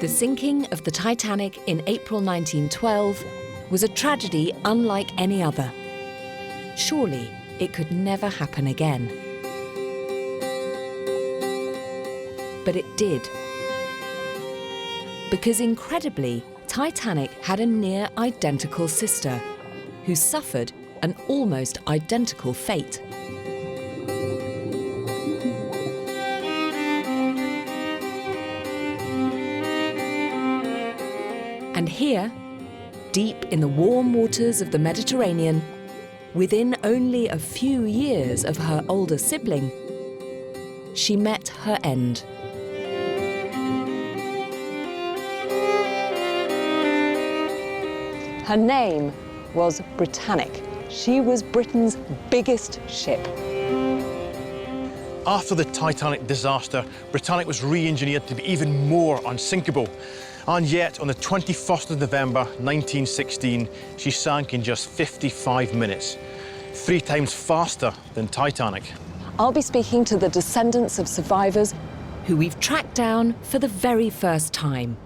The sinking of the Titanic in April 1912 was a tragedy unlike any other. Surely it could never happen again. But it did. Because incredibly, Titanic had a near identical sister who suffered an almost identical fate. And here, deep in the warm waters of the Mediterranean, within only a few years of her older sibling, she met her end. Her name was Britannic. She was Britain's biggest ship. After the Titanic disaster, Britannic was re-engineered to be even more unsinkable. And yet, on the 21st of November 1916, she sank in just 55 minutes, 3 times faster than Titanic. I'll be speaking to the descendants of survivors who we've tracked down for the very first time.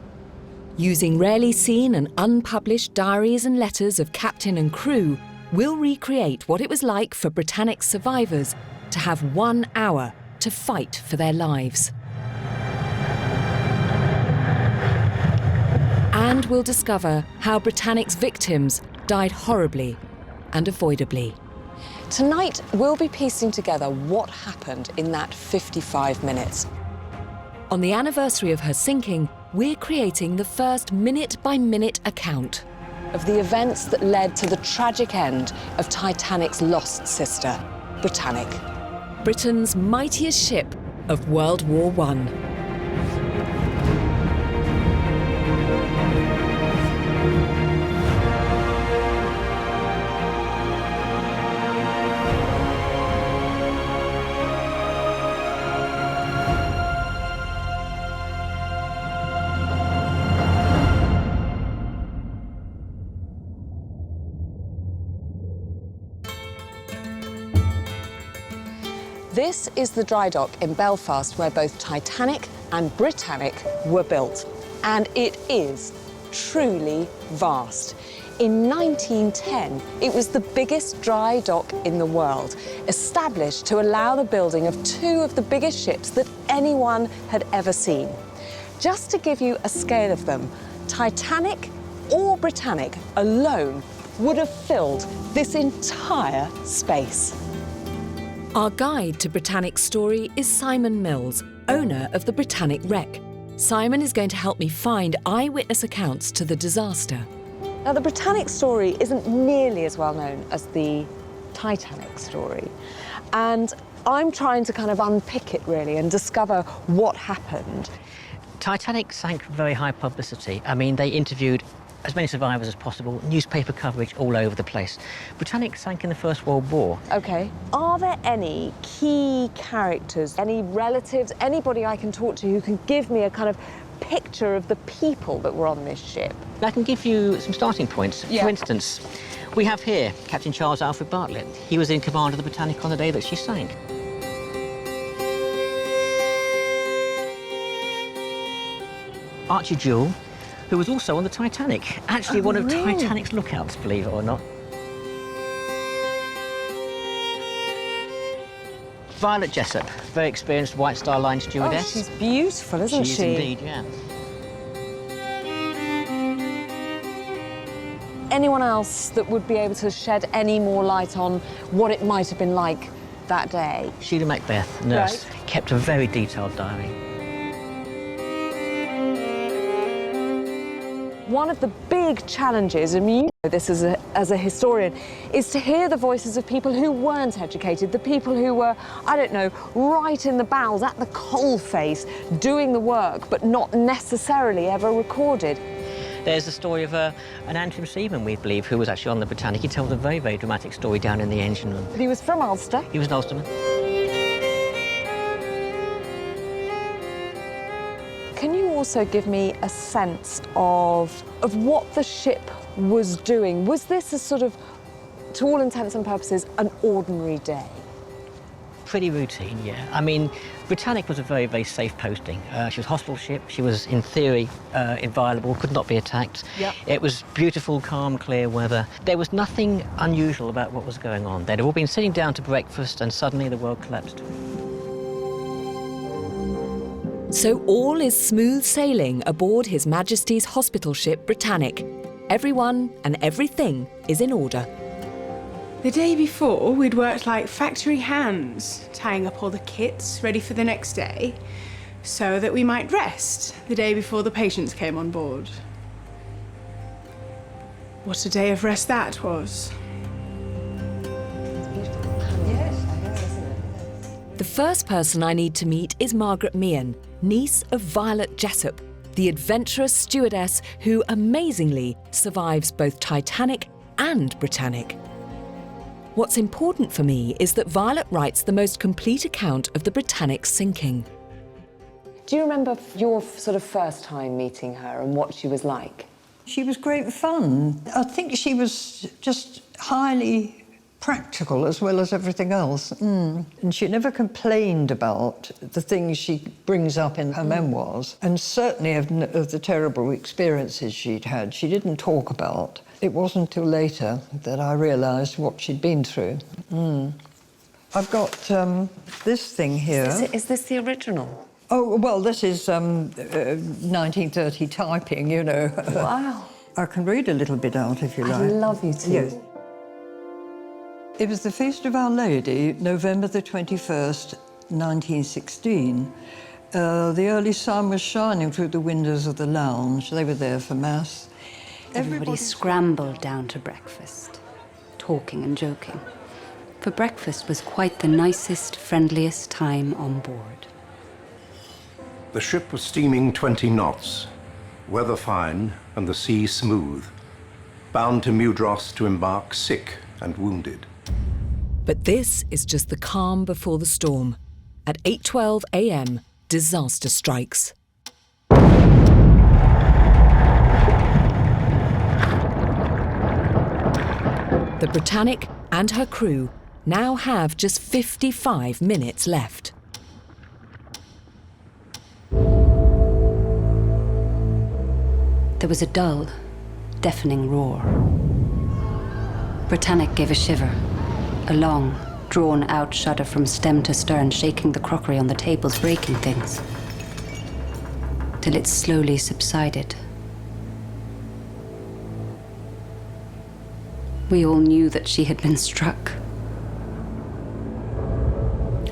Using rarely seen and unpublished diaries and letters of captain and crew, we'll recreate what it was like for Britannic's survivors to have 1 hour to fight for their lives. And we'll discover how Britannic's victims died horribly and avoidably. Tonight, we'll be piecing together what happened in that 55 minutes. On the anniversary of her sinking, we're creating the first minute-by-minute account Of the events that led to the tragic end of Titanic's lost sister, Britannic. Britain's mightiest ship of World War I. This is the dry dock in Belfast where both Titanic and Britannic were built. And it is truly vast. In 1910, it was the biggest dry dock in the world, established to allow the building of 2 of the biggest ships that anyone had ever seen. Just to give you a scale of them, Titanic or Britannic alone would have filled this entire space. Our guide to Britannic's story is Simon Mills, owner of the Britannic wreck. Simon is going to help me find eyewitness accounts to the disaster. Now, the Britannic story isn't nearly as well known as the Titanic story. And I'm trying to kind of unpick it, really, and discover what happened. Titanic sank very high publicity. I mean, they interviewed as many survivors as possible, newspaper coverage all over the place. Britannic sank in the First World War. OK. Are there any key characters, any relatives, anybody I can talk to who can give me a kind of picture of the people that were on this ship? I can give you some starting points. Yeah. For instance, we have here Captain Charles Alfred Bartlett. He was in command of the Britannic on the day that she sank. Archie Jewell, who was also on the Titanic. Actually, one of Titanic's lookouts, believe it or not. Violet Jessop, very experienced White Star Line stewardess. Oh, she's beautiful, isn't she? She is indeed, yeah. Anyone else that would be able to shed any more light on what it might have been like that day? Sheila Macbeth, nurse, kept a very detailed diary. One of the big challenges, and you know this as a historian, is to hear the voices of people who weren't educated, the people who were, I don't know, right in the bowels, at the coalface, doing the work, but not necessarily ever recorded. There's the story of an Antrim seaman, we believe, who was actually on the Britannic. He tells a very, very dramatic story down in the engine room. He was from Ulster. He was an Ulsterman. Can you also give me a sense of what the ship was doing? Was this a sort of, to all intents and purposes, an ordinary day? pretty routine, yeah. I mean, Britannic was a very, very safe posting. She was a hospital ship. She was, in theory, inviolable, could not be attacked. Yep. It was beautiful, calm, clear weather. There was nothing unusual about what was going on. They'd all been sitting down to breakfast, and suddenly the world collapsed. So all is smooth sailing aboard His Majesty's hospital ship Britannic. Everyone and everything is in order. The day before, we'd worked like factory hands, tying up all the kits ready for the next day, so that we might rest the day before the patients came on board. What a day of rest that was. The first person I need to meet is Margaret Meehan, niece of Violet Jessup, the adventurous stewardess who amazingly survives both Titanic and Britannic. What's important for me is that Violet writes the most complete account of the Britannic's sinking. Do you remember your sort of first time meeting her and what she was like? She was great fun. I think she was just highly practical as well as everything else. And she never complained about the things she brings up in her memoirs, and certainly of the terrible experiences she'd had. She didn't talk about. It wasn't until later that I realised what she'd been through. I've got this thing here. Is this the original? Oh, well, this is 1930 typing, you know. Wow. I can read a little bit out if you like. I'd love you to. Yes. It was the Feast of Our Lady, November the 21st, 1916. The early sun was shining through the windows of the lounge. They were there for Mass. Everybody scrambled down to breakfast, talking and joking. For breakfast was quite the nicest, friendliest time on board. The ship was steaming 20 knots, weather fine and the sea smooth, bound to Mudros to embark sick and wounded. But this is just the calm before the storm. At 8:12 a.m, disaster strikes. The Britannic and her crew now have just 55 minutes left. There was a dull, deafening roar. Britannic gave a shiver, a long, drawn-out shudder from stem to stern, shaking the crockery on the tables, breaking things, till it slowly subsided. We all knew that she had been struck.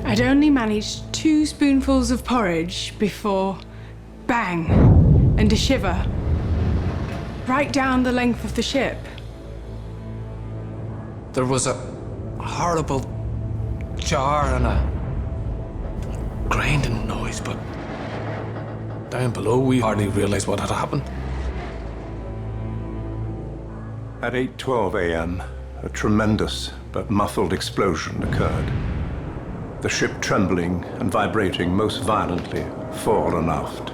I'd only managed 2 spoonfuls of porridge before bang, and a shiver, right down the length of the ship. There was a horrible jar and a grinding noise, but down below we hardly realised what had happened. At 8:12 a.m., a tremendous but muffled explosion occurred. The ship trembling and vibrating most violently fore and aft.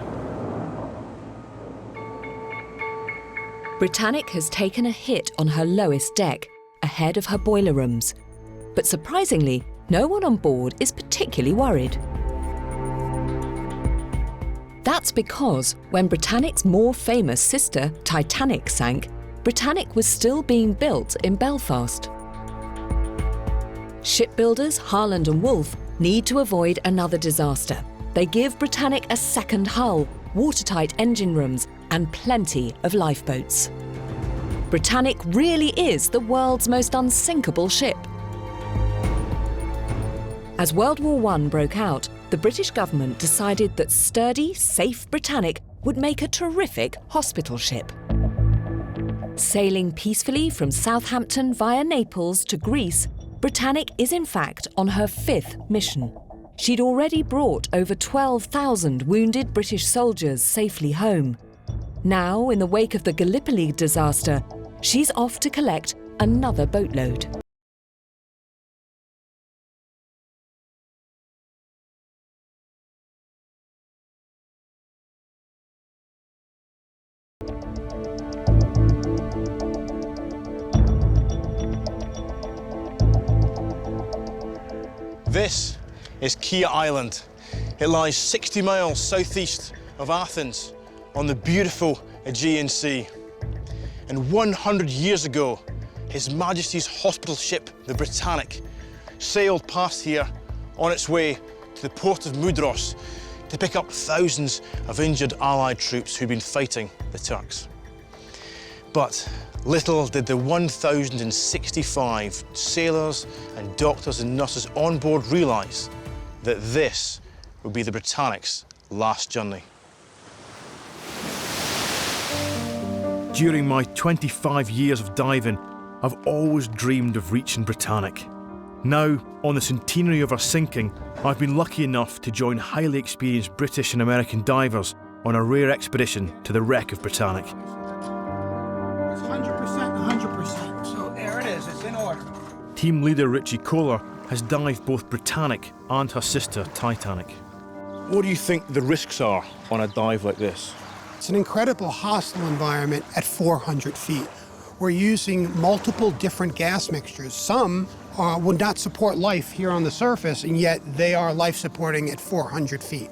Britannic has taken a hit on her lowest deck, ahead of her boiler rooms. But surprisingly, no one on board is particularly worried. That's because when Britannic's more famous sister, Titanic, sank, Britannic was still being built in Belfast. Shipbuilders Harland and Wolff need to avoid another disaster. They give Britannic a second hull, watertight engine rooms, and plenty of lifeboats. Britannic really is the world's most unsinkable ship. As World War I broke out, the British government decided that sturdy, safe Britannic would make a terrific hospital ship. Sailing peacefully from Southampton via Naples to Greece, Britannic is in fact on her 5th mission. She'd already brought over 12,000 wounded British soldiers safely home. Now, in the wake of the Gallipoli disaster, she's off to collect another boatload. This is Kea Island. It lies 60 miles southeast of Athens on the beautiful Aegean Sea. And 100 years ago, His Majesty's hospital ship, the Britannic, sailed past here on its way to the port of Mudros to pick up thousands of injured Allied troops who'd been fighting the Turks. But little did the 1,065 sailors and doctors and nurses on board realise that this would be the Britannic's last journey. During my 25 years of diving, I've always dreamed of reaching Britannic. Now, on the centenary of our sinking, I've been lucky enough to join highly experienced British and American divers on a rare expedition to the wreck of Britannic. It's 100%, so there it is, it's in order. Team leader Richie Kohler has dived both Britannic and her sister Titanic. What do you think the risks are on a dive like this? It's an incredible hostile environment at 400 feet. We're using multiple different gas mixtures. Some would not support life here on the surface, and yet they are life-supporting at 400 feet.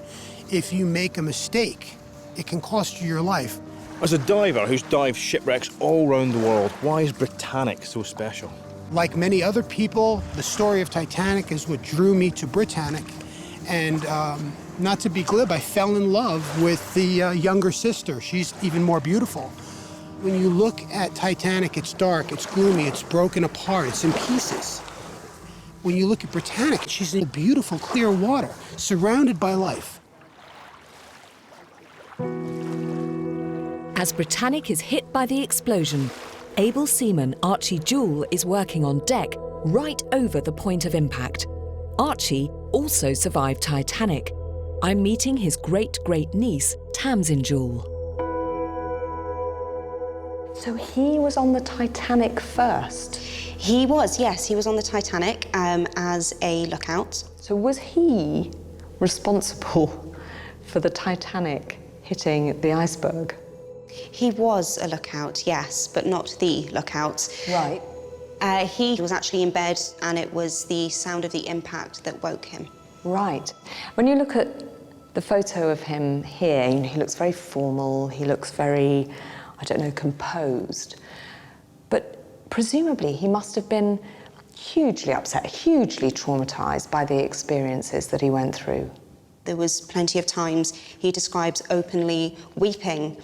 If you make a mistake, it can cost you your life. As a diver who's dived shipwrecks all around the world, why is Britannic so special? Like many other people, the story of Titanic is what drew me to Britannic. And not to be glib, I fell in love with the younger sister. She's even more beautiful. When you look at Titanic, it's dark, it's gloomy, it's broken apart, it's in pieces. When you look at Britannic, she's in beautiful, clear water, surrounded by life. As Britannic is hit by the explosion, able seaman Archie Jewell is working on deck right over the point of impact. Archie also survived Titanic. I'm meeting his great-great-niece, Tamsin Jewell. So he was on the Titanic first? He was, yes. He was on the Titanic as a lookout. So was he responsible for the Titanic hitting the iceberg? He was a lookout, yes, but not the lookout. Right. He was actually in bed, and it was the sound of the impact that woke him. Right. When you look at the photo of him here, you know, he looks very formal, he looks very, I don't know, composed. But presumably he must have been hugely upset, hugely traumatized by the experiences that he went through. There was plenty of times he describes openly weeping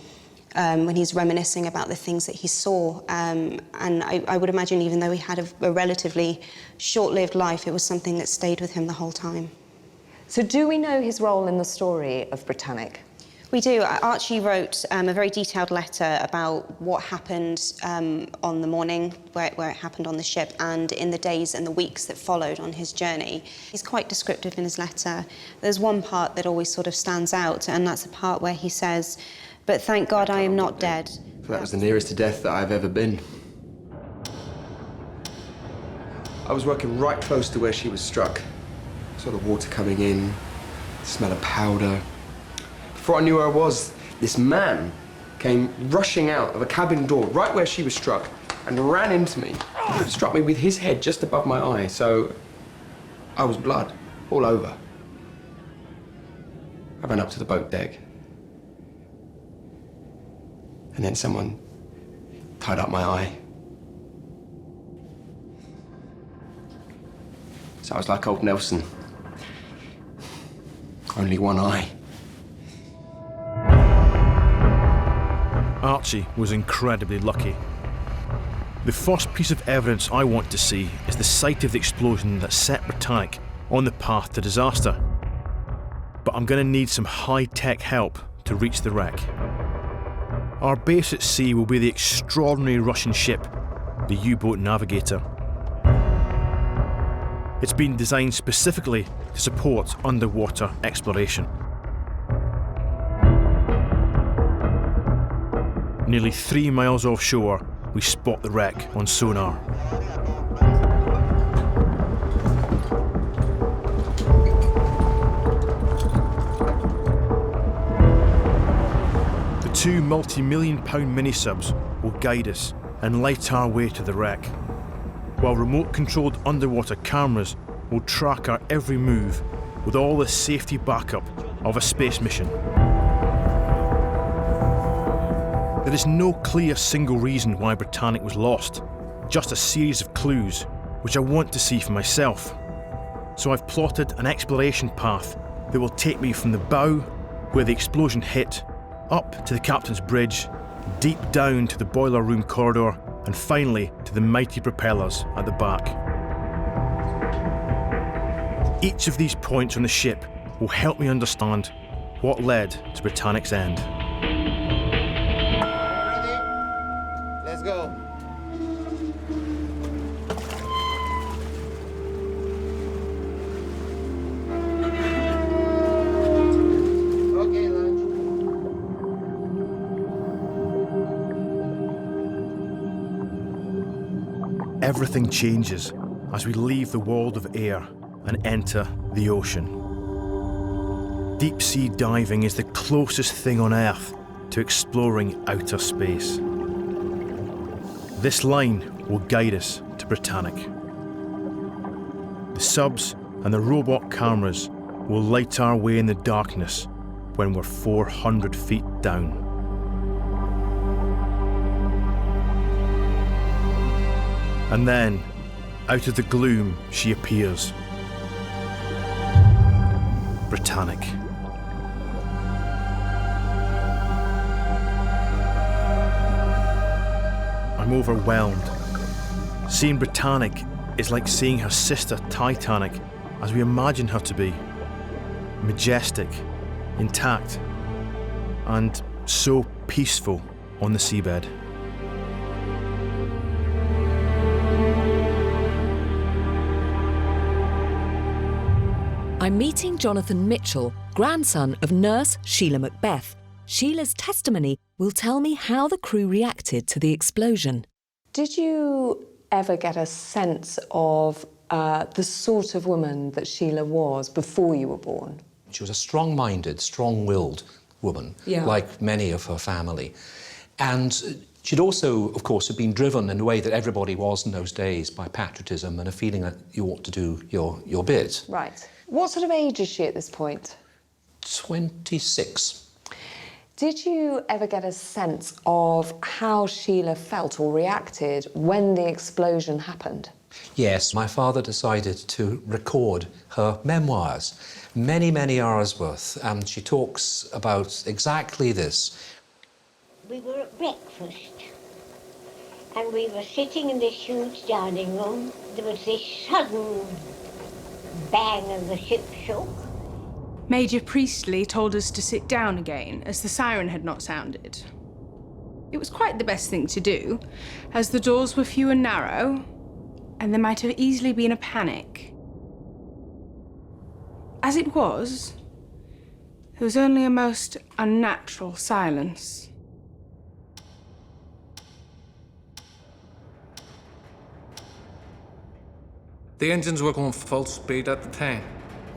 when he's reminiscing about the things that he saw. And I would imagine even though he had a relatively short-lived life, it was something that stayed with him the whole time. So do we know his role in the story of Britannic? We do. Archie wrote a very detailed letter about what happened on the morning where it happened on the ship and in the days and the weeks that followed on his journey. He's quite descriptive in his letter. There's one part that always sort of stands out, and that's the part where he says, "But thank God I am not dead." That was the nearest to death that I've ever been. I was working right close to where she was struck. Sort of water coming in, smell of powder. Before I knew where I was, this man came rushing out of a cabin door right where she was struck and ran into me. Struck me with his head just above my eye, so I was blood all over. I ran up to the boat deck. And then someone tied up my eye. So I was like old Nelson. Only one eye. Archie was incredibly lucky. The first piece of evidence I want to see is the site of the explosion that set Britannic on the path to disaster. But I'm going to need some high-tech help to reach the wreck. Our base at sea will be the extraordinary Russian ship, the U-boat Navigator. It's been designed specifically to support underwater exploration. Nearly 3 miles offshore, we spot the wreck on sonar. The two multi-million-pound mini-subs will guide us and light our way to the wreck, while remote-controlled underwater cameras will track our every move with all the safety backup of a space mission. There is no clear single reason why Britannic was lost, just a series of clues which I want to see for myself. So I've plotted an exploration path that will take me from the bow, where the explosion hit, up to the captain's bridge, deep down to the boiler room corridor, and finally to the mighty propellers at the back. Each of these points on the ship will help me understand what led to Britannic's end. Ready? Let's go. Okay, launch. Everything changes as we leave the world of air and enter the ocean. Deep sea diving is the closest thing on Earth to exploring outer space. This line will guide us to Britannic. The subs and the robot cameras will light our way in the darkness when we're 400 feet down. And then, out of the gloom, she appears. Britannic. I'm overwhelmed. Seeing Britannic is like seeing her sister Titanic as we imagine her to be. Majestic, intact, and so peaceful on the seabed. I'm meeting Jonathan Mitchell, grandson of nurse Sheila Macbeth. Sheila's testimony will tell me how the crew reacted to the explosion. Did you ever get a sense of the sort of woman that Sheila was before you were born? She was a strong-minded, strong-willed woman, like many of her family. And she'd also, of course, have been driven in a way that everybody was in those days by patriotism and a feeling that you ought to do your bit. Right. What sort of age is she at this point? 26. Did you ever get a sense of how Sheila felt or reacted when the explosion happened? Yes, my father decided to record her memoirs, many, many hours worth, and she talks about exactly this. We were at breakfast, and we were sitting in this huge dining room. There was this sudden bang and the ship shook. Major Priestley told us to sit down again, as the siren had not sounded. It was quite the best thing to do, as the doors were few and narrow, and there might have easily been a panic. As it was, there was only a most unnatural silence. The engines were going full speed at the time,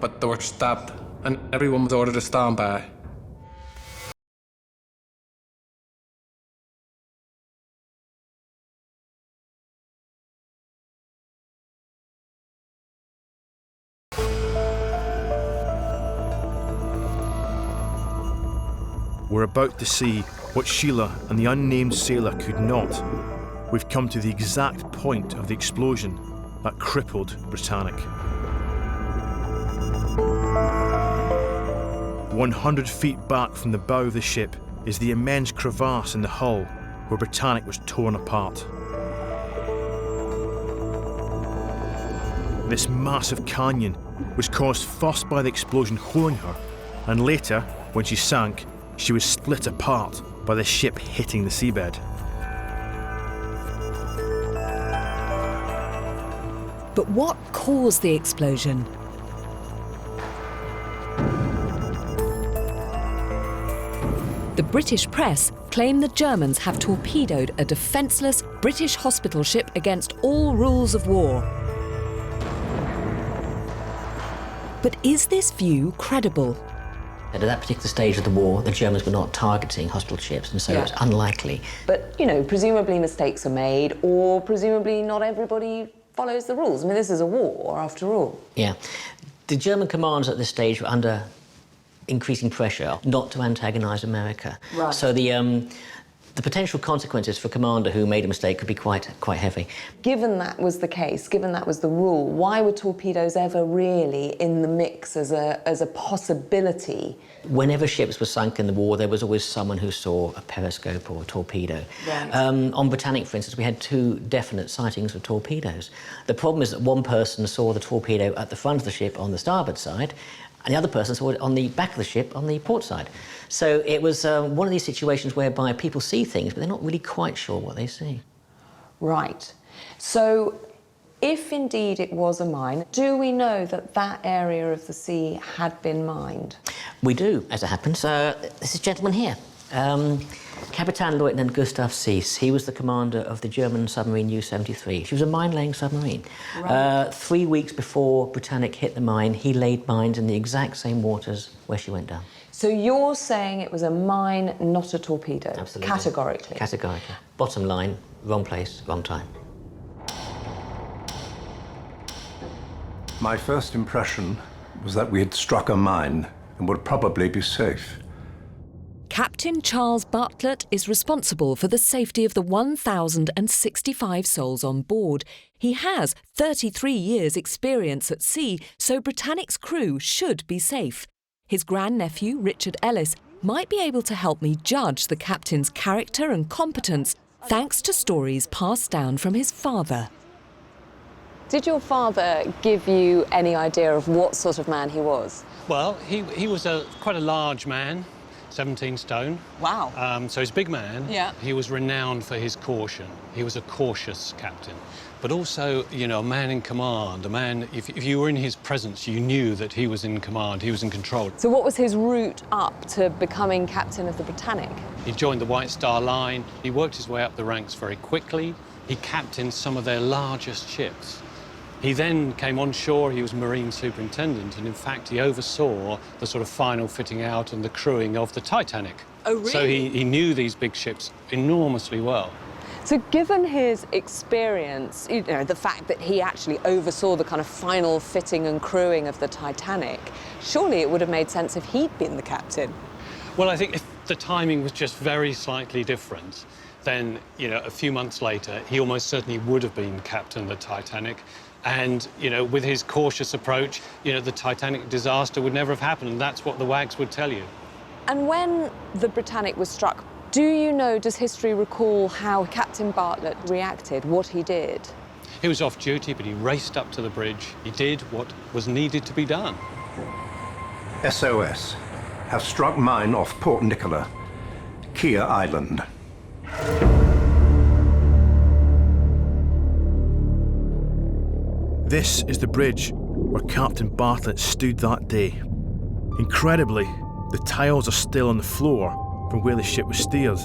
but they were stopped and everyone was ordered to stand by. We're about to see what Sheila and the unnamed sailor could not. We've come to the exact point of the explosion that crippled Britannic. 100 feet back from the bow of the ship is the immense crevasse in the hull where Britannic was torn apart. This massive canyon was caused first by the explosion holding her, and later, when she sank, she was split apart by the ship hitting the seabed. But what caused the explosion? The British press claim the Germans have torpedoed a defenceless British hospital ship against all rules of war. But is this view credible? At that particular stage of the war, the Germans were not targeting hospital ships, and so it's unlikely. But, you know, presumably mistakes are made, or presumably not everybody follows the rules. I mean, this is a war, after all. Yeah. The German commanders at this stage were under increasing pressure not to antagonise America. Right. So the potential consequences for a commander who made a mistake could be quite heavy. Given that was the case, given that was the rule, why were torpedoes ever really in the mix as a possibility? Whenever ships were sunk in the war, there was always someone who saw a periscope or a torpedo. Right. On Britannic, for instance, we had 2 definite sightings of torpedoes. The problem is that one person saw the torpedo at the front of the ship on the starboard side, and the other person saw it on the back of the ship on the port side. So it was one of these situations whereby people see things, but they're not really quite sure what they see. Right. So, if indeed it was a mine, do we know that that area of the sea had been mined? We do, as it happens. This is a gentleman here. Captain Lieutenant Gustav Seiss. He was the commander of the German submarine U-73. She was a mine-laying submarine. Right. 3 weeks before Britannic hit the mine, he laid mines in the exact same waters where she went down. So you're saying it was a mine, not a torpedo? Absolutely. Categorically? Categorically. Bottom line, wrong place, wrong time. My first impression was that we had struck a mine and would probably be safe. Captain Charles Bartlett is responsible for the safety of the 1,065 souls on board. He has 33 years' experience at sea, so Britannic's crew should be safe. His grandnephew, Richard Ellis, might be able to help me judge the captain's character and competence, thanks to stories passed down from his father. Did your father give you any idea of what sort of man he was? Well, he was quite a large man, 17 stone. Wow. So he's a big man. Yeah. He was renowned for his caution. He was a cautious captain. But also, you know, a man in command, a man, if you were in his presence, you knew that he was in command, he was in control. So what was his route up to becoming captain of the Britannic? He joined the White Star Line. He worked his way up the ranks very quickly. He captained some of their largest ships. He then came on shore, he was Marine Superintendent, and in fact he oversaw the sort of final fitting out and the crewing of the Titanic. Oh, really? So he knew these big ships enormously well. So given his experience, you know, the fact that he actually oversaw the kind of final fitting and crewing of the Titanic, surely it would have made sense if he'd been the captain. Well, I think if the timing was just very slightly different, then, you know, a few months later, he almost certainly would have been captain of the Titanic. And, you know, with his cautious approach, you know, the Titanic disaster would never have happened, and that's what the wags would tell you. And when the Britannic was struck, do you know, does history recall how Captain Bartlett reacted, what he did? He was off duty, but he raced up to the bridge. He did what was needed to be done. SOS. Have struck mine off Port Nicola, Kia Island. This is the bridge where Captain Bartlett stood that day. Incredibly, the tiles are still on the floor from where the ship was steered.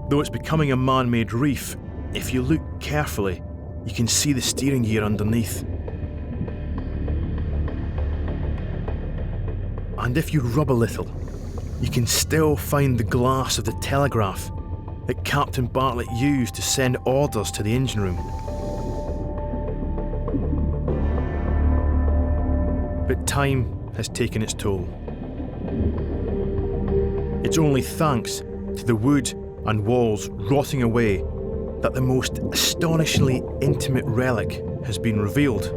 Though it's becoming a man-made reef, if you look carefully, you can see the steering gear underneath. And if you rub a little, you can still find the glass of the telegraph that Captain Bartlett used to send orders to the engine room. But time has taken its toll. It's only thanks to the wood and walls rotting away that the most astonishingly intimate relic has been revealed.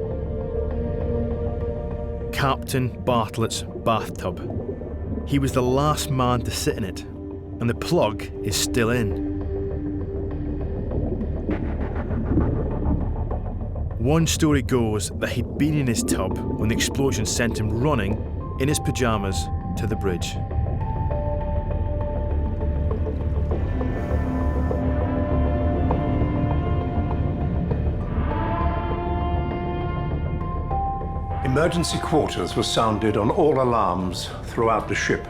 Captain Bartlett's bathtub. He was the last man to sit in it, and the plug is still in. One story goes that he'd been in his tub when the explosion sent him running in his pyjamas to the bridge. Emergency quarters were sounded on all alarms throughout the ship.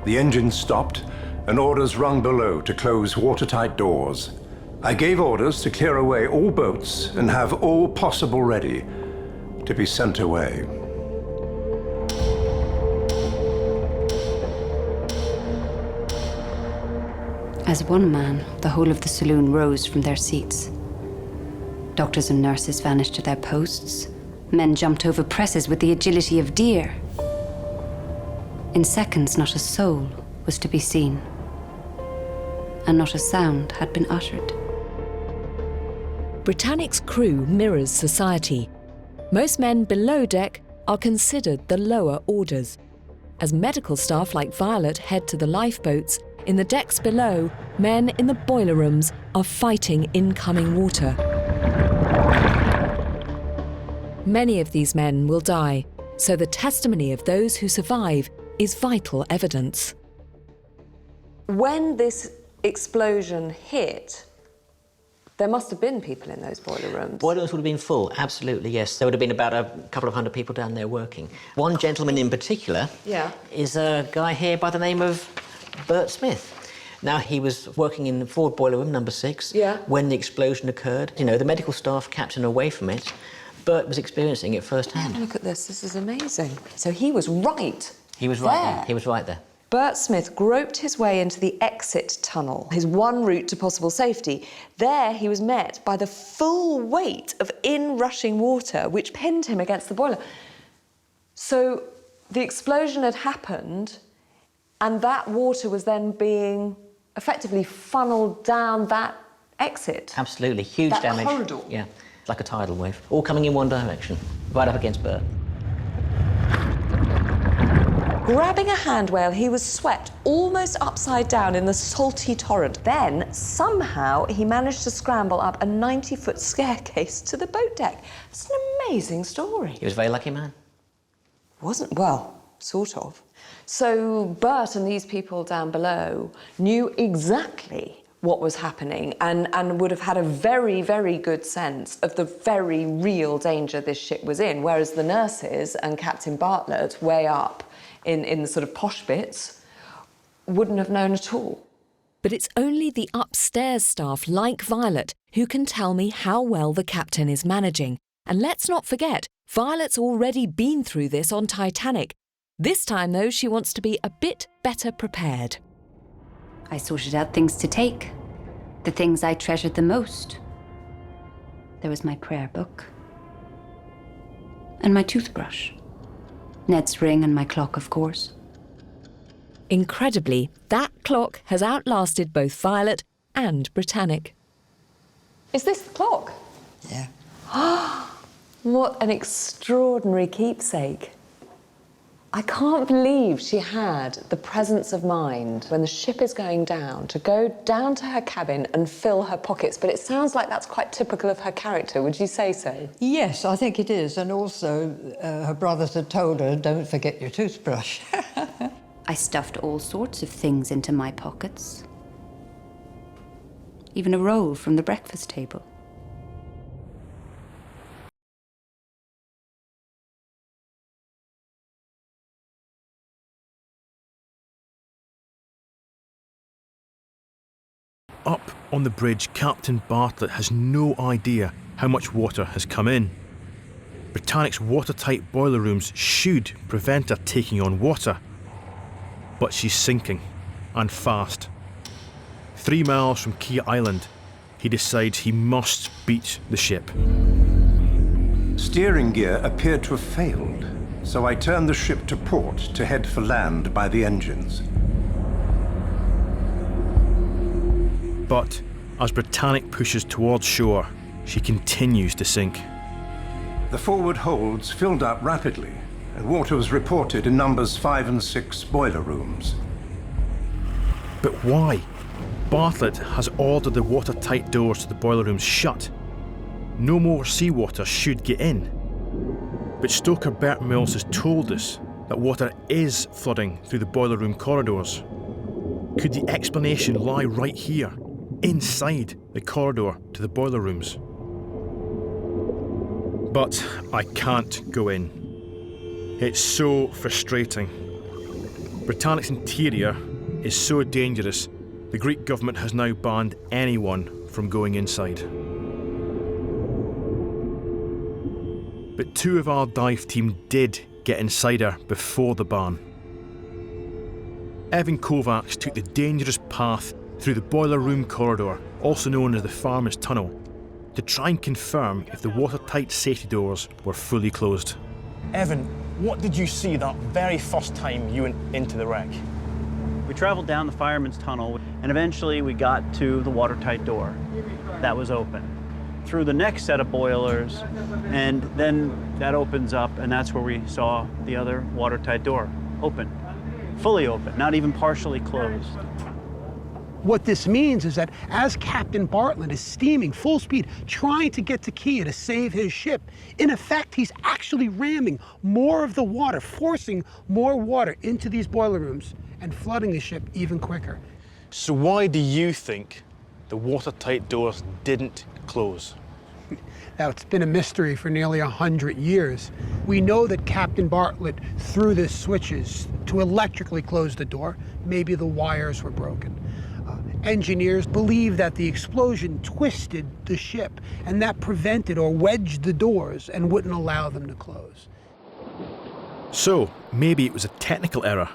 The engine stopped and orders rung below to close watertight doors. I gave orders to clear away all boats and have all possible ready to be sent away. As one man, the whole of the saloon rose from their seats. Doctors and nurses vanished to their posts. Men jumped over presses with the agility of deer. In seconds, not a soul was to be seen, and not a sound had been uttered. Britannic's crew mirrors society. Most men below deck are considered the lower orders. As medical staff like Violet head to the lifeboats, in the decks below, men in the boiler rooms are fighting incoming water. Many of these men will die, so the testimony of those who survive is vital evidence. When this explosion hit, there must have been people in those boiler rooms. Boiler rooms would have been full, absolutely, yes. There would have been about a couple of hundred people down there working. One gentleman in particular is a guy here by the name of Bert Smith. Now, he was working in the forward boiler room, number 6, when the explosion occurred. You know, the medical staff kept him away from it. Bert was experiencing it firsthand. Look at this, this is amazing. So he was right. He was right there. He was right there. Bert Smith groped his way into the exit tunnel, his one route to possible safety. There he was met by the full weight of in-rushing water, which pinned him against the boiler. So the explosion had happened, and that water was then being effectively funneled down that exit. Absolutely, huge that damage. Corridor. Yeah, like a tidal wave, all coming in one direction, right up against Bert. Grabbing a handrail, he was swept almost upside down in the salty torrent. Then, somehow, he managed to scramble up a 90-foot staircase to the boat deck. It's an amazing story. He was a very lucky man. Wasn't, well, sort of. So Bert and these people down below knew exactly what was happening and would have had a very, very good sense of the very real danger this ship was in, whereas the nurses and Captain Bartlett, way up in the sort of posh bits, wouldn't have known at all. But it's only the upstairs staff like Violet who can tell me how well the captain is managing. And let's not forget, Violet's already been through this on Titanic. This time, though, she wants to be a bit better prepared. I sorted out things to take, the things I treasured the most. There was my prayer book and my toothbrush. Ned's ring and my clock, of course. Incredibly, that clock has outlasted both Violet and Britannic. Is this the clock? Yeah. What an extraordinary keepsake. I can't believe she had the presence of mind when the ship is going down to go down to her cabin and fill her pockets. But it sounds like that's quite typical of her character. Would you say so? Yes, I think it is. And also, her brothers had told her, don't forget your toothbrush. I stuffed all sorts of things into my pockets. Even a roll from the breakfast table. Up on the bridge, Captain Bartlett has no idea how much water has come in. Britannic's watertight boiler rooms should prevent her taking on water. But she's sinking, and fast. 3 miles from Key Island, he decides he must beat the ship. Steering gear appeared to have failed, so I turned the ship to port to head for land by the engines. But as Britannic pushes towards shore, she continues to sink. The forward holds filled up rapidly, and water was reported in numbers 5 and 6 boiler rooms. But why? Bartlett has ordered the watertight doors to the boiler rooms shut. No more seawater should get in. But stoker Bert Mills has told us that water is flooding through the boiler room corridors. Could the explanation lie right here, inside the corridor to the boiler rooms? But I can't go in. It's so frustrating. Britannic's interior is so dangerous, the Greek government has now banned anyone from going inside. But 2 of our dive team did get inside her before the ban. Evan Kovacs took the dangerous path through the boiler room corridor, also known as the Farmer's Tunnel, to try and confirm if the watertight safety doors were fully closed. Evan, what did you see that very first time you went into the wreck? We traveled down the fireman's tunnel, and eventually we got to the watertight door that was open. Through the next set of boilers, and then that opens up, and that's where we saw the other watertight door open, fully open, not even partially closed. What this means is that as Captain Bartlett is steaming full speed, trying to get to Kia to save his ship, in effect, he's actually ramming more of the water, forcing more water into these boiler rooms and flooding the ship even quicker. So why do you think the watertight doors didn't close? Now, it's been a mystery for nearly 100 years. We know that Captain Bartlett threw the switches to electrically close the door. Maybe the wires were broken. Engineers believe that the explosion twisted the ship, and that prevented or wedged the doors and wouldn't allow them to close. So, maybe it was a technical error,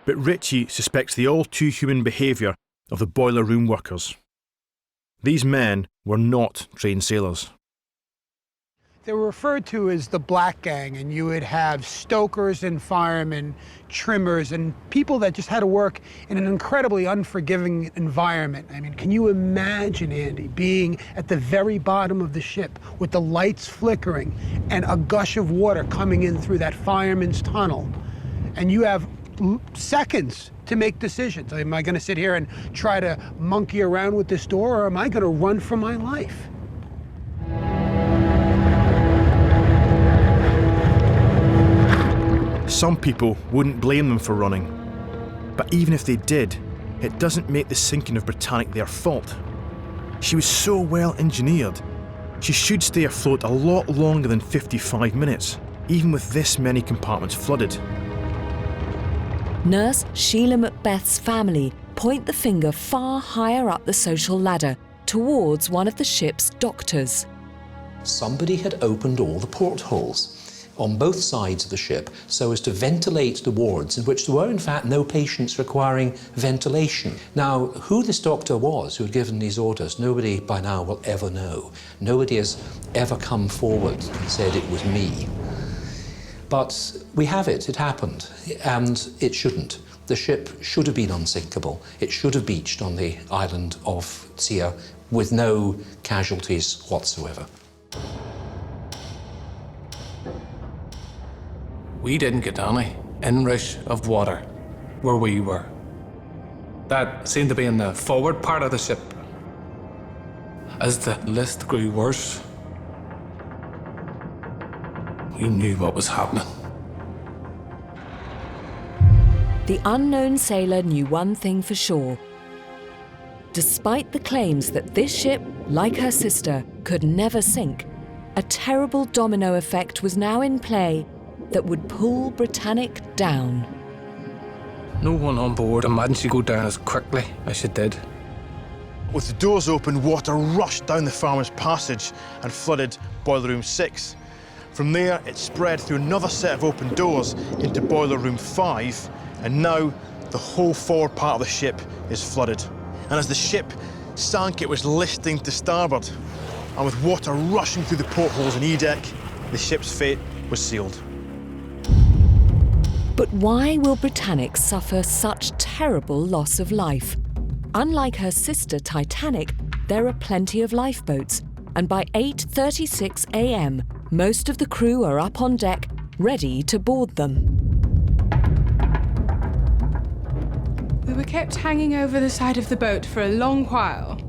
but Ritchie suspects the all-too-human behaviour of the boiler room workers. These men were not trained sailors. They were referred to as the Black Gang, and you would have stokers and firemen, trimmers, and people that just had to work in an incredibly unforgiving environment. I mean, can you imagine, Andy, being at the very bottom of the ship with the lights flickering and a gush of water coming in through that fireman's tunnel, and you have seconds to make decisions. Am I going to sit here and try to monkey around with this door, or am I going to run for my life? Some people wouldn't blame them for running, but even if they did, it doesn't make the sinking of Britannic their fault. She was so well engineered. She should stay afloat a lot longer than 55 minutes, even with this many compartments flooded. Nurse Sheila Macbeth's family point the finger far higher up the social ladder towards one of the ship's doctors. Somebody had opened all the portholes on both sides of the ship so as to ventilate the wards in which there were in fact no patients requiring ventilation. Now, who this doctor was who had given these orders, nobody by now will ever know. Nobody has ever come forward and said it was me. But we have it happened, and it shouldn't. The ship should have been unsinkable. It should have beached on the island of Sia with no casualties whatsoever. We didn't get any inrush of water where we were. That seemed to be in the forward part of the ship. As the list grew worse, we knew what was happening. The unknown sailor knew one thing for sure. Despite the claims that this ship, like her sister, could never sink, a terrible domino effect was now in play that would pull Britannic down. No one on board imagined she'd go down as quickly as she did. With the doors open, water rushed down the farmer's passage and flooded Boiler Room 6. From there, it spread through another set of open doors into Boiler Room 5, and now the whole forward part of the ship is flooded. And as the ship sank, it was listing to starboard. And with water rushing through the portholes in E-deck, the ship's fate was sealed. But why will Britannic suffer such terrible loss of life? Unlike her sister Titanic, there are plenty of lifeboats, and by 8:36 a.m., most of the crew are up on deck, ready to board them. We were kept hanging over the side of the boat for a long while,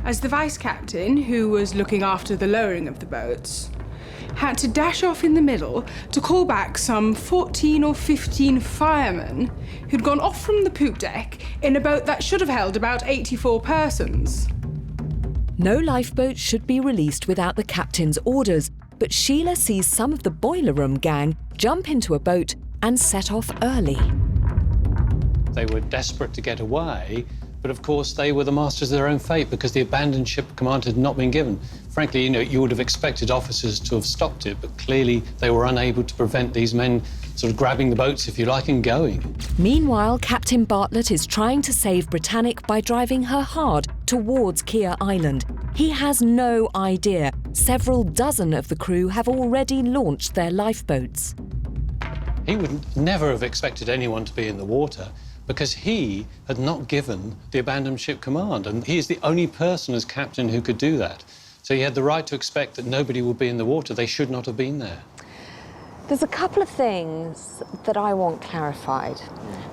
as the vice captain, who was looking after the lowering of the boats, had to dash off in the middle to call back some 14 or 15 firemen who'd gone off from the poop deck in a boat that should have held about 84 persons. No lifeboat should be released without the captain's orders, but Sheila sees some of the boiler room gang jump into a boat and set off early. They were desperate to get away, but of course they were the masters of their own fate because the abandoned ship command had not been given. Frankly, you would have expected officers to have stopped it, but clearly they were unable to prevent these men sort of grabbing the boats, if you like, and going. Meanwhile, Captain Bartlett is trying to save Britannic by driving her hard towards Kia Island. He has no idea several dozen of the crew have already launched their lifeboats. He would never have expected anyone to be in the water because he had not given the abandoned ship command, and he is the only person as captain who could do that. So he had the right to expect that nobody would be in the water. They should not have been there. There's a couple of things that I want clarified.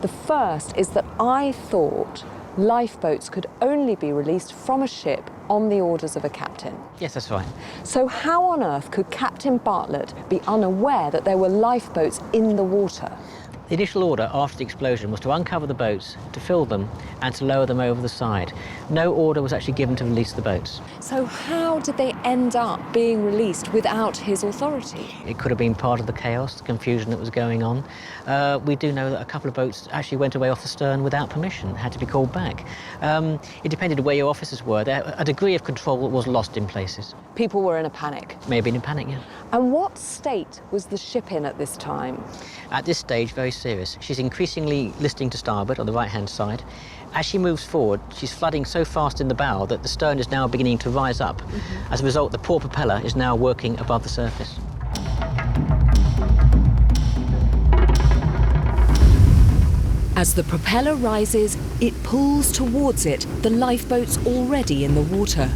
The first is that I thought lifeboats could only be released from a ship on the orders of a captain. Yes, that's right. So how on earth could Captain Bartlett be unaware that there were lifeboats in the water? The initial order after the explosion was to uncover the boats, to fill them, and to lower them over the side. No order was actually given to release the boats. So how did they end up being released without his authority? It could have been part of the chaos, the confusion that was going on. We do know that a couple of boats actually went away off the stern without permission, had to be called back. It depended where your officers were. A degree of control was lost in places. People were in a panic. Maybe in a panic, yeah. And what state was the ship in at this time? At this stage, very serious. She's increasingly listing to starboard on the right-hand side. As she moves forward, she's flooding so fast in the bow that the stern is now beginning to rise up. As a result, the poor propeller is now working above the surface. As the propeller rises, it pulls towards it the lifeboats already in the water.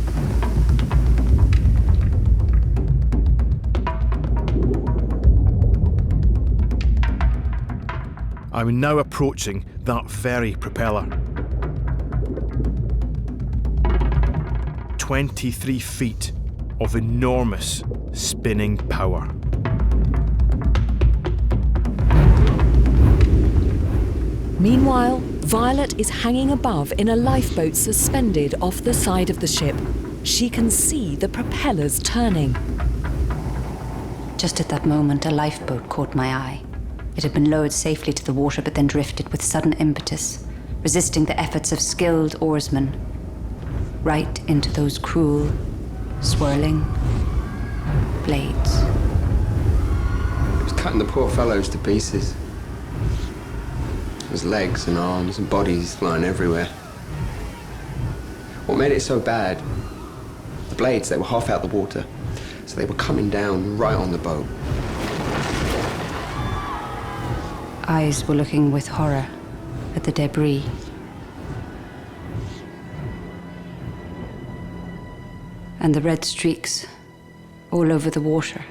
I'm now approaching that very propeller. 23 feet of enormous spinning power. Meanwhile, Violet is hanging above in a lifeboat suspended off the side of the ship. She can see the propellers turning. Just at that moment, a lifeboat caught my eye. It had been lowered safely to the water, but then drifted with sudden impetus, resisting the efforts of skilled oarsmen, right into those cruel, swirling blades. It was cutting the poor fellows to pieces. His legs and arms and bodies flying everywhere. What made it so bad? The blades, they were half out the water, so they were coming down right on the boat. Eyes were looking with horror at the debris. And the red streaks all over the water.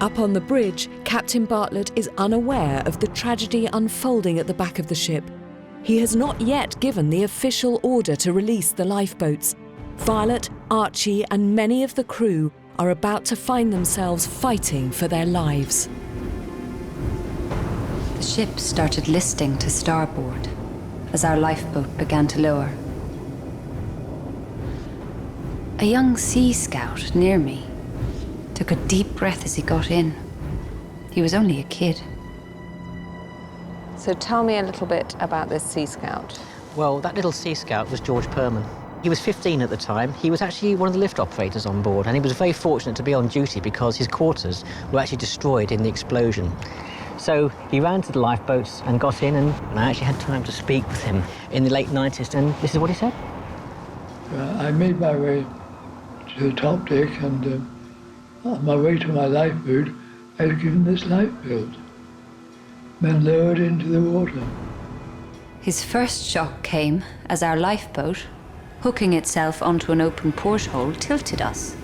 Up on the bridge, Captain Bartlett is unaware of the tragedy unfolding at the back of the ship. He has not yet given the official order to release the lifeboats. Violet, Archie, and many of the crew are about to find themselves fighting for their lives. The ship started listing to starboard as our lifeboat began to lower. A young sea scout near me took a deep breath as he got in. He was only a kid. So tell me a little bit about this Sea Scout. Well, that little Sea Scout was George Perman. He was 15 at the time. He was actually one of the lift operators on board, and he was very fortunate to be on duty because his quarters were actually destroyed in the explosion. So he ran to the lifeboats and got in, and I actually had time to speak with him in the late 90s, and this is what he said. I made my way to the top deck, and on my way to my lifeboat, I was given this lifebelt, then lowered into the water. His first shock came as our lifeboat, hooking itself onto an open porthole, tilted us.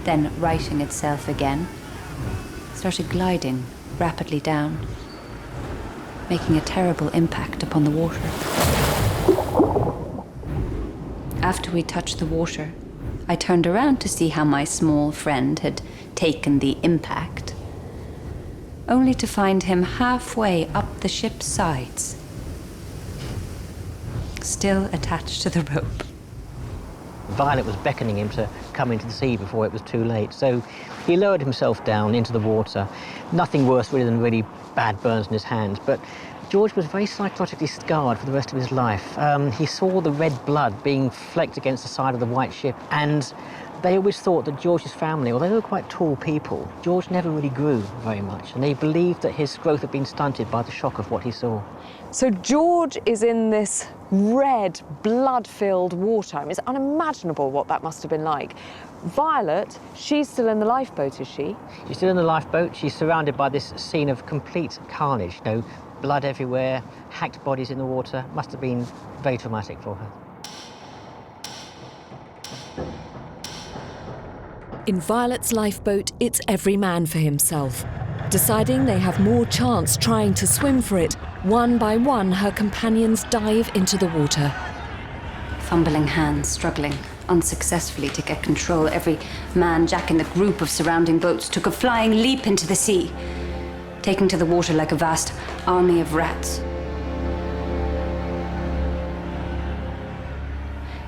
Then, righting itself again, started gliding rapidly down, making a terrible impact upon the water. After we touched the water, I turned around to see how my small friend had taken the impact, only to find him halfway up the ship's sides, still attached to the rope. Violet was beckoning him to come into the sea before it was too late, so he lowered himself down into the water. Nothing worse really than really bad burns in his hands, but George was very psychologically scarred for the rest of his life. He saw the red blood being flecked against the side of the white ship, and They always thought that George's family, although they were quite tall people, George never really grew very much, and they believed that his growth had been stunted by the shock of what he saw. So George is in this red, blood-filled water. I mean, it's unimaginable what that must have been like. Violet, she's still in the lifeboat, is she? She's still in the lifeboat. She's surrounded by this scene of complete carnage, you know, blood everywhere, hacked bodies in the water. Must have been very traumatic for her. In Violet's lifeboat, it's every man for himself. Deciding they have more chance trying to swim for it, one by one her companions dive into the water. Fumbling hands, struggling unsuccessfully to get control, every man Jack in the group of surrounding boats took a flying leap into the sea, taking to the water like a vast army of rats.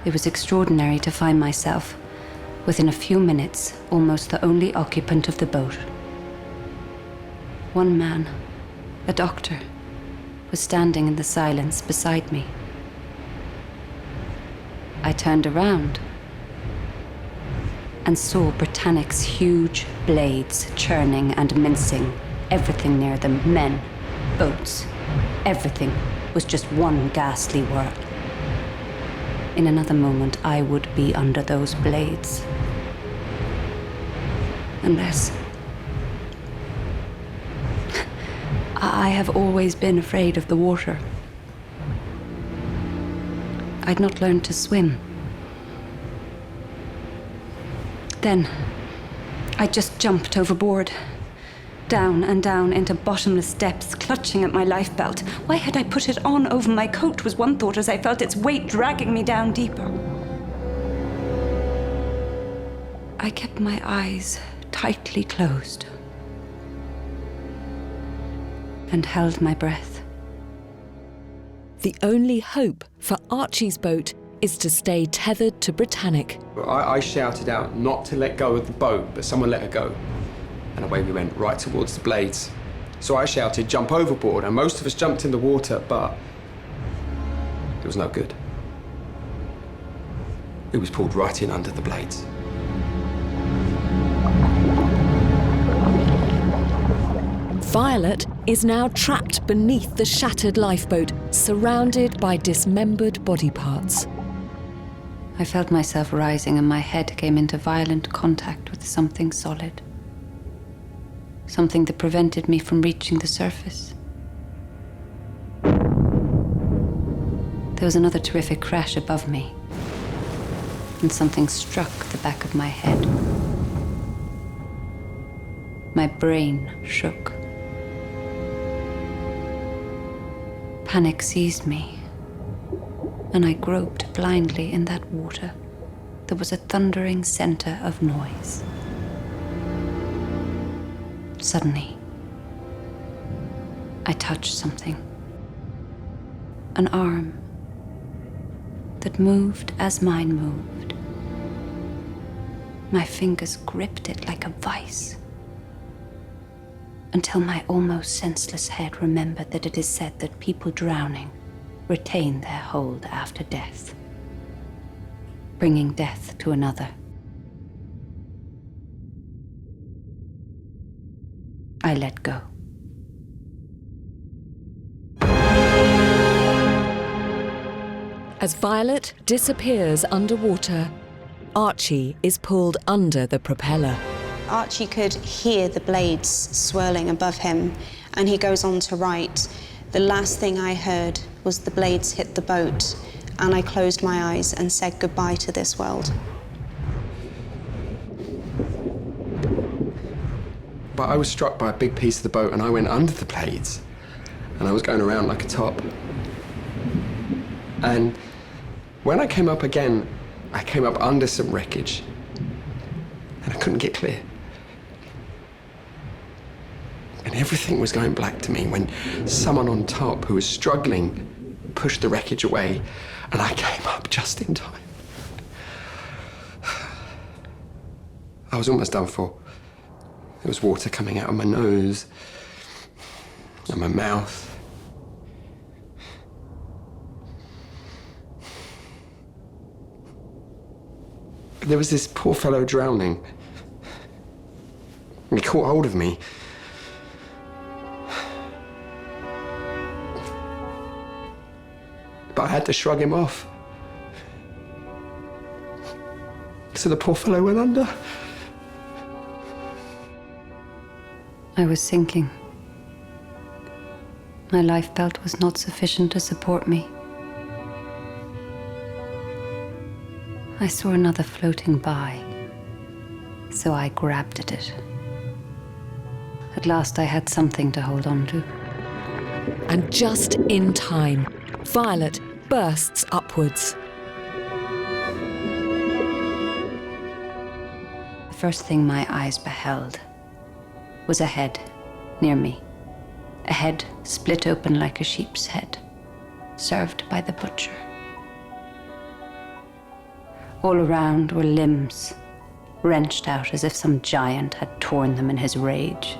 It was extraordinary to find myself, within a few minutes, almost the only occupant of the boat. One man, a doctor, was standing in the silence beside me. I turned around and saw Britannic's huge blades churning and mincing. Everything near them, men, boats, everything was just one ghastly whirl. In another moment, I would be under those blades. Unless... I have always been afraid of the water. I'd not learned to swim. Then, I just jumped overboard, down and down into bottomless depths, clutching at my life belt. Why had I put it on over my coat was one thought as I felt its weight dragging me down deeper. I kept my eyes tightly closed and held my breath. The only hope for Archie's boat is to stay tethered to Britannic. I shouted out not to let go of the boat, but someone let her go. And away we went, right towards the blades. So I shouted, jump overboard, and most of us jumped in the water, but it was no good. It was pulled right in under the blades. Violet is now trapped beneath the shattered lifeboat, surrounded by dismembered body parts. I felt myself rising and my head came into violent contact with something solid. Something that prevented me from reaching the surface. There was another terrific crash above me, and something struck the back of my head. My brain shook. Panic seized me, and I groped blindly in that water. There was a thundering center of noise. Suddenly, I touched something. An arm that moved as mine moved. My fingers gripped it like a vice, until my almost senseless head remembered that it is said that people drowning retain their hold after death, bringing death to another. I let go. As Violet disappears underwater, Archie is pulled under the propeller. Archie could hear the blades swirling above him, and he goes on to write, "The last thing I heard was the blades hit the boat, and I closed my eyes and said goodbye to this world." But I was struck by a big piece of the boat and I went under the blades, and I was going around like a top. And when I came up again, I came up under some wreckage and I couldn't get clear. And everything was going black to me when someone on top who was struggling pushed the wreckage away, and I came up just in time. I was almost done for. There was water coming out of my nose and my mouth. There was this poor fellow drowning. He caught hold of me. But I had to shrug him off. So the poor fellow went under. I was sinking. My lifebelt was not sufficient to support me. I saw another floating by, so I grabbed at it. At last I had something to hold on to. And just in time, Violet bursts upwards. The first thing my eyes beheld was a head near me. A head split open like a sheep's head, served by the butcher. All around were limbs, wrenched out as if some giant had torn them in his rage.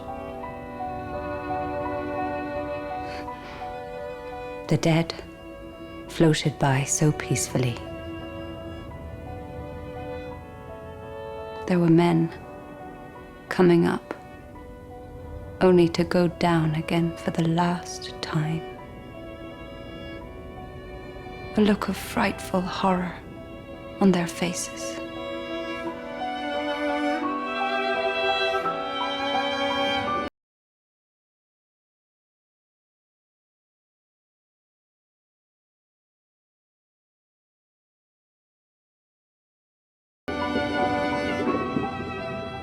The dead floated by so peacefully. There were men coming up, only to go down again for the last time. A look of frightful horror on their faces.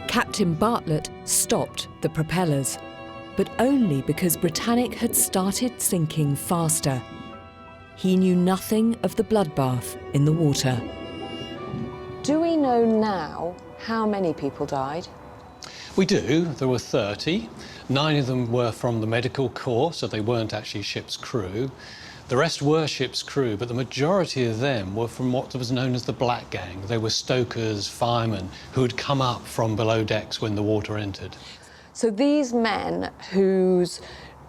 Captain Bartlett stopped the propellers, but only because Britannic had started sinking faster. He knew nothing of the bloodbath in the water. Do we know now how many people died? We do. There were 30. 9 of them were from the medical corps, so they weren't actually ship's crew. The rest were ship's crew, but the majority of them were from what was known as the Black Gang. They were stokers, firemen, who had come up from below decks when the water entered. So these men whose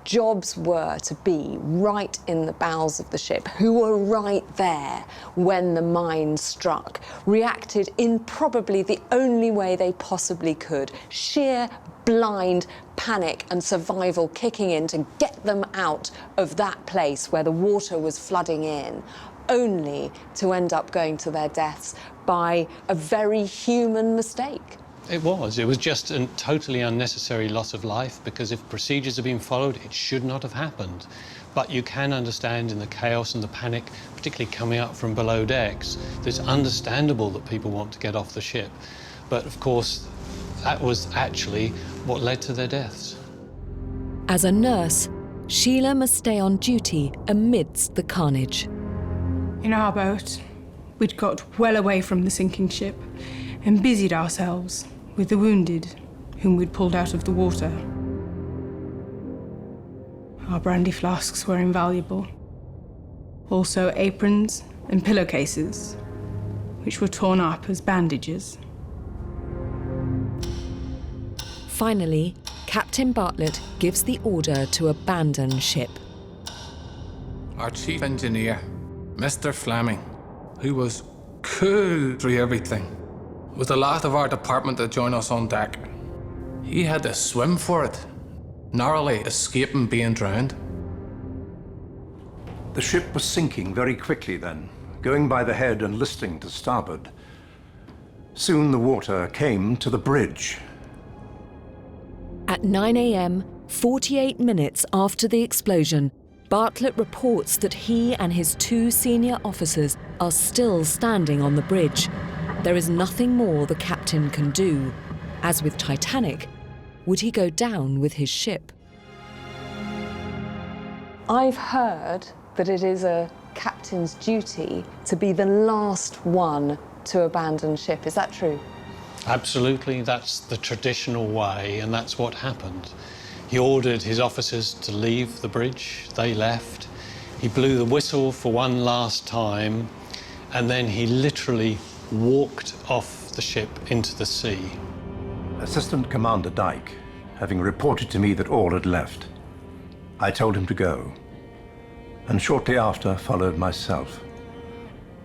jobs were to be right in the bowels of the ship, who were right there when the mine struck, reacted in probably the only way they possibly could. Sheer blind panic and survival kicking in to get them out of that place where the water was flooding in, only to end up going to their deaths by a very human mistake. It was just a totally unnecessary loss of life, because if procedures had been followed, it should not have happened. But you can understand in the chaos and the panic, particularly coming up from below decks, that it's understandable that people want to get off the ship. But of course, that was actually what led to their deaths. As a nurse, Sheila must stay on duty amidst the carnage. In our boat, we'd got well away from the sinking ship and busied ourselves with the wounded whom we'd pulled out of the water. Our brandy flasks were invaluable. Also aprons and pillowcases, which were torn up as bandages. Finally, Captain Bartlett gives the order to abandon ship. Our chief engineer, Mr. Fleming, who was cool through everything, was the last of our department to join us on deck. He had to swim for it, narrowly escaping being drowned. The ship was sinking very quickly then, going by the head and listing to starboard. Soon the water came to the bridge. At 9 a.m., 48 minutes after the explosion, Bartlett reports that he and his 2 senior officers are still standing on the bridge. There is nothing more the captain can do. As with Titanic, would he go down with his ship? I've heard that it is a captain's duty to be the last one to abandon ship. Is that true? Absolutely, that's the traditional way, and that's what happened. He ordered his officers to leave the bridge. They left. He blew the whistle for one last time, and then he literally walked off the ship into the sea. Assistant Commander Dyke, having reported to me that all had left, I told him to go, and shortly after followed myself,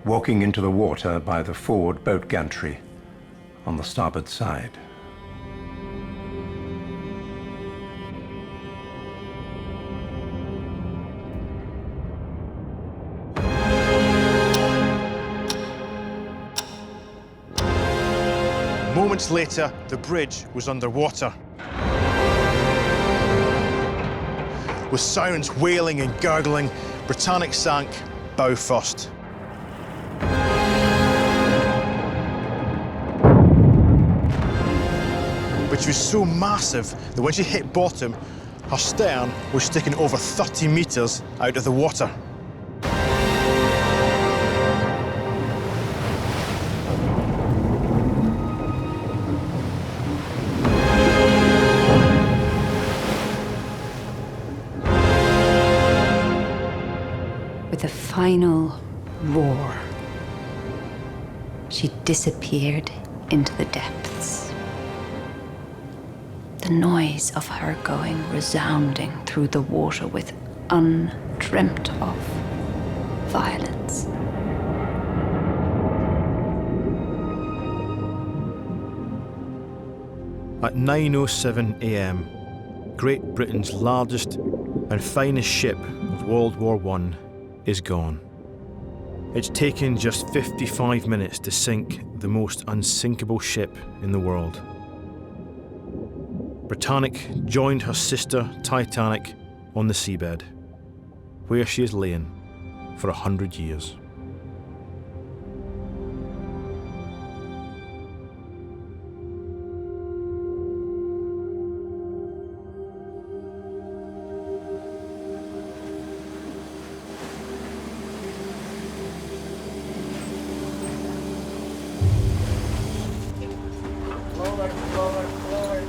walking into the water by the forward boat gantry on the starboard side. Moments later, the bridge was underwater. With sirens wailing and gurgling, Britannic sank bow first. But she was so massive that when she hit bottom, her stern was sticking over 30 metres out of the water. With a final roar, she disappeared into the depths. The noise of her going resounding through the water with undreamt of violence. At 9:07 a.m, Great Britain's largest and finest ship of World War I is gone. It's taken just 55 minutes to sink the most unsinkable ship in the world. Britannic joined her sister Titanic on the seabed, where she has lain for 100 years.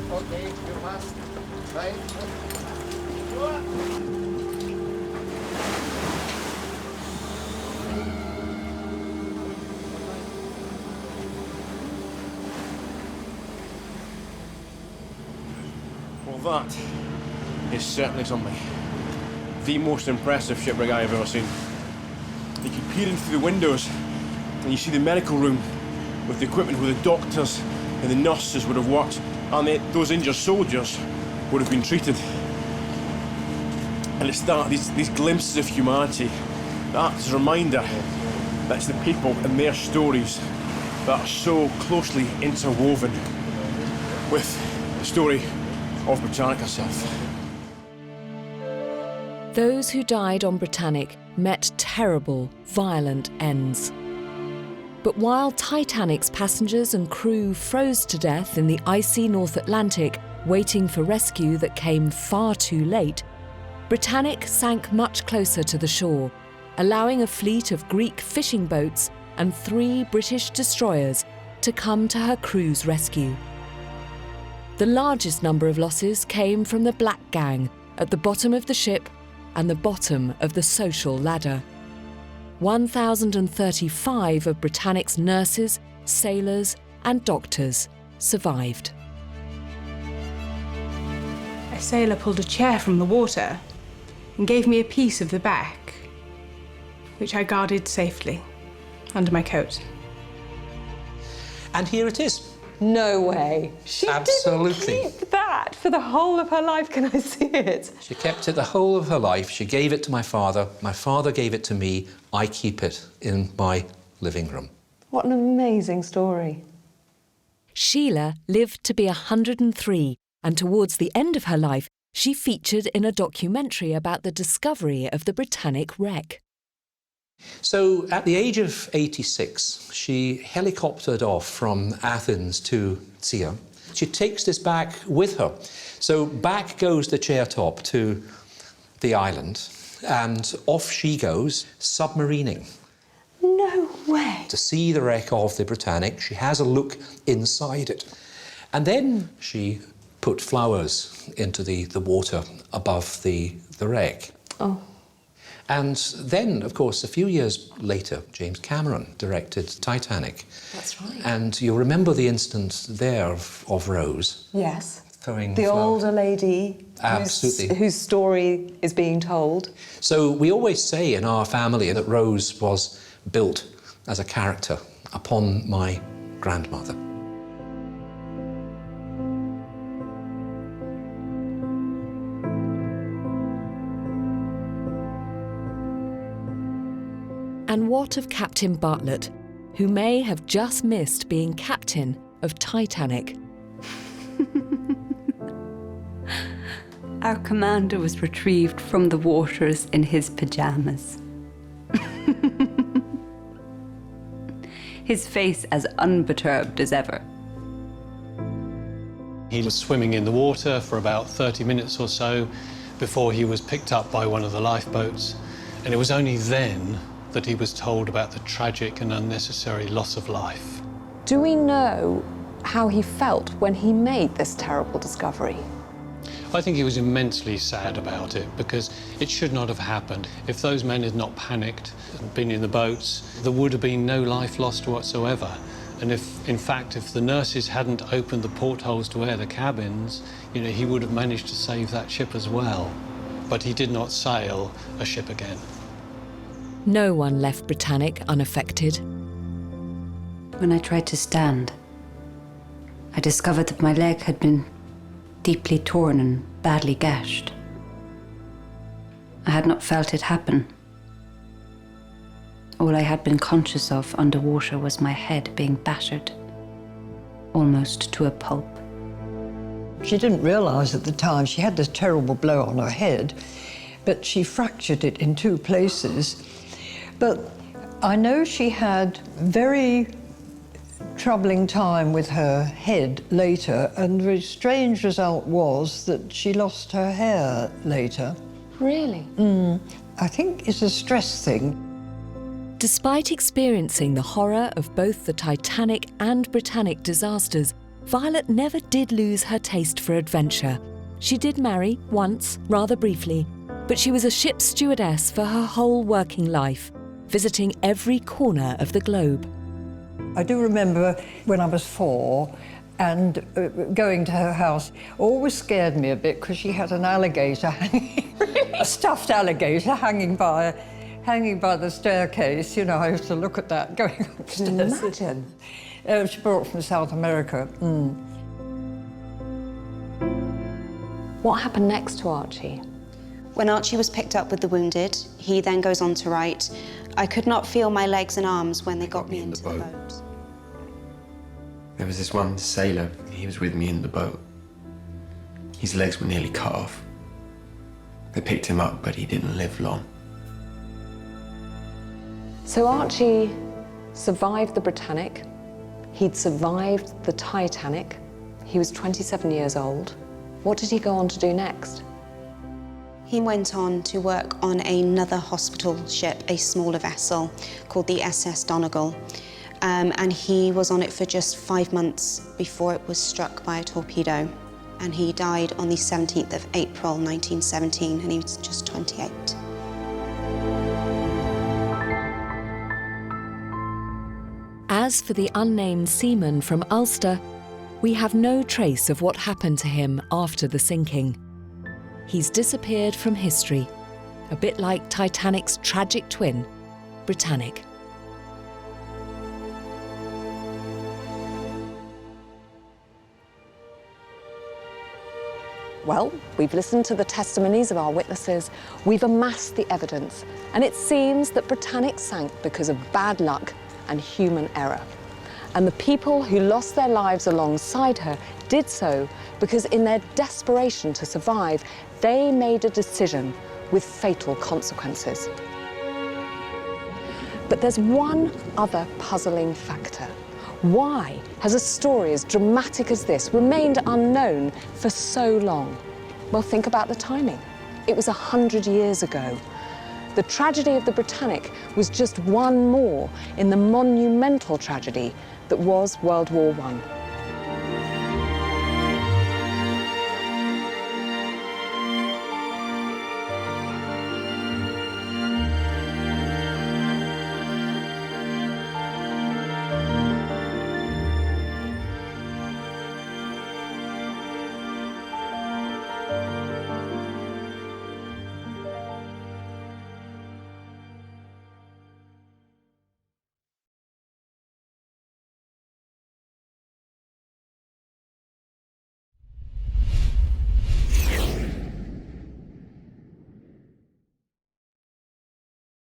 Okay, you must. Right? Well, that is certainly something. The most impressive shipwreck I've ever seen. You can peer in through the windows and you see the medical room with the equipment where the doctors and the nurses would have worked, and those injured soldiers would have been treated. And it's that, these glimpses of humanity, that is a reminder that it's the people and their stories that are so closely interwoven with the story of Britannic herself. Those who died on Britannic met terrible, violent ends. But while Titanic's passengers and crew froze to death in the icy North Atlantic, waiting for rescue that came far too late, Britannic sank much closer to the shore, allowing a fleet of Greek fishing boats and 3 British destroyers to come to her crew's rescue. The largest number of losses came from the Black Gang at the bottom of the ship and the bottom of the social ladder. 1,035 of Britannic's nurses, sailors, and doctors survived. A sailor pulled a chair from the water and gave me a piece of the back, which I guarded safely under my coat. And here it is. No way. She Absolutely. didn't keep that for the whole of her life. Can I see it? She kept it the whole of her life. She gave it to my father gave it to me. I keep it in my living room. What an amazing story. Sheila lived to be 103, and towards the end of her life, she featured in a documentary about the discovery of the Britannic wreck. So at the age of 86, she helicoptered off from Athens to Sia. She takes this back with her. So back goes the chair top to the island, and off she goes submarining. No way. To see the wreck of the Britannic. She has a look inside it. And then she put flowers into the water above the wreck. Oh. And then, of course, a few years later, James Cameron directed Titanic. That's right. And you'll remember the instance there of Rose. Yes. Throwing the flowers. older lady Absolutely. whose story is being told. So we always say in our family that Rose was built as a character upon my grandmother. And what of Captain Bartlett, who may have just missed being captain of Titanic? Our commander was retrieved from the waters in his pyjamas. His face as unperturbed as ever. He was swimming in the water for about 30 minutes or so before he was picked up by one of the lifeboats. And it was only then that he was told about the tragic and unnecessary loss of life. Do we know how he felt when he made this terrible discovery? I think he was immensely sad about it because it should not have happened. If those men had not panicked and been in the boats, there would have been no life lost whatsoever. And if, in fact, if the nurses hadn't opened the portholes to air the cabins, you know, he would have managed to save that ship as well. But he did not sail a ship again. No one left Britannic unaffected. When I tried to stand, I discovered that my leg had been deeply torn and badly gashed. I had not felt it happen. All I had been conscious of underwater was my head being battered, almost to a pulp. She didn't realise at the time she had this terrible blow on her head, but she fractured it in 2 places. But I know she had very troubling time with her head later, and the strange result was that she lost her hair later. Really? I think it's a stress thing. Despite experiencing the horror of both the Titanic and Britannic disasters, Violet never did lose her taste for adventure. She did marry once, rather briefly, but she was a ship's stewardess for her whole working life, visiting every corner of the globe. I do remember when I was 4 and going to her house always scared me a bit because she had an alligator hanging, a stuffed alligator hanging by the staircase. You know, I used to look at that going upstairs. Imagine. She brought from South America. What happened next to Archie? When Archie was picked up with the wounded, he then goes on to write, "I could not feel my legs and arms when they got me into the boat." There was this one sailor, he was with me in the boat. His legs were nearly cut off. They picked him up, but he didn't live long. So Archie survived the Britannic. He'd survived the Titanic. He was 27 years old. What did he go on to do next? He went on to work on another hospital ship, a smaller vessel called the SS Donegal. And he was on it for just 5 months before it was struck by a torpedo. And he died on the 17th of April, 1917, and he was just 28. As for the unnamed seaman from Ulster, we have no trace of what happened to him after the sinking. He's disappeared from history, a bit like Titanic's tragic twin, Britannic. Well, we've listened to the testimonies of our witnesses, we've amassed the evidence, and it seems that Britannic sank because of bad luck and human error. And the people who lost their lives alongside her did so because in their desperation to survive, they made a decision with fatal consequences. But there's one other puzzling factor. Why has a story as dramatic as this remained unknown for so long? Well, think about the timing. It was 100 years ago. The tragedy of the Britannic was just one more in the monumental tragedy that was World War I.